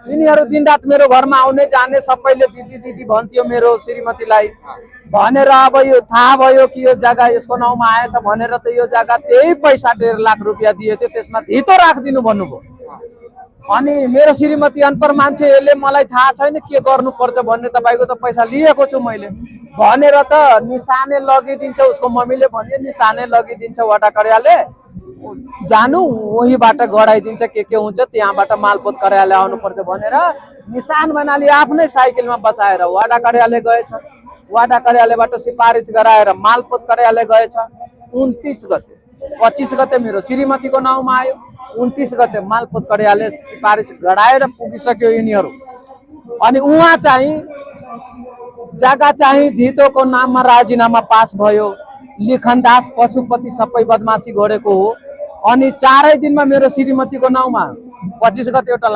यिनीहरू दिनरात मेरो घरमा आउने जाने, सबैले दिदी दिदी भन्थ्यो मेरो श्रीमतीलाई। भनेर अब यो थाहा भयो कि यो जग्गा यसको नाउँमा आएछ भनेर त यो जग्गा त्यही पैसा 1.5 लाख रुपियाँ दियो थियो, त्यसमा धितो राखिदिनु भन्नुभयो। अनि मेरो श्रीमती अनपढ मान्छे, यसले मलाई थाहा छैन के गर्नुपर्छ भन्ने, तपाईँको त पैसा लिएको छु मैले भनेर त निशाने लगिदिन्छ। उसको मम्मीले भन्यो निशाने लगिदिन्छ, वडा कार्यालय जानु वहीँबाट गराइदिन्छ, के हुन्छ त्यहाँबाट मालपोत कार्यालय आउनुपर्छ भनेर निशान बनाली आफ्नै साइकलमा बसाएर वडा कार्यालय गएछ। वडा कार्यालयबाट सिफारिस गराएर मालपोत कार्यालय गएछ। 29 गते 25 गते मेरो श्रीमतीको नाउँमा आयो, 29 गते मालपोत कार्यालय सिफारिस गराएर पुगिसक्यो यिनीहरू। अनि उहाँ चाहिँ जग्गा चाहिँ धितोको नाममा राजीनामा पास भयो। लिखनदास पशुपति सबै बदमासी गरेको हो। अनि 4 दिनमा मेरो श्रीमतीको नाउँमा 25 गते एउटा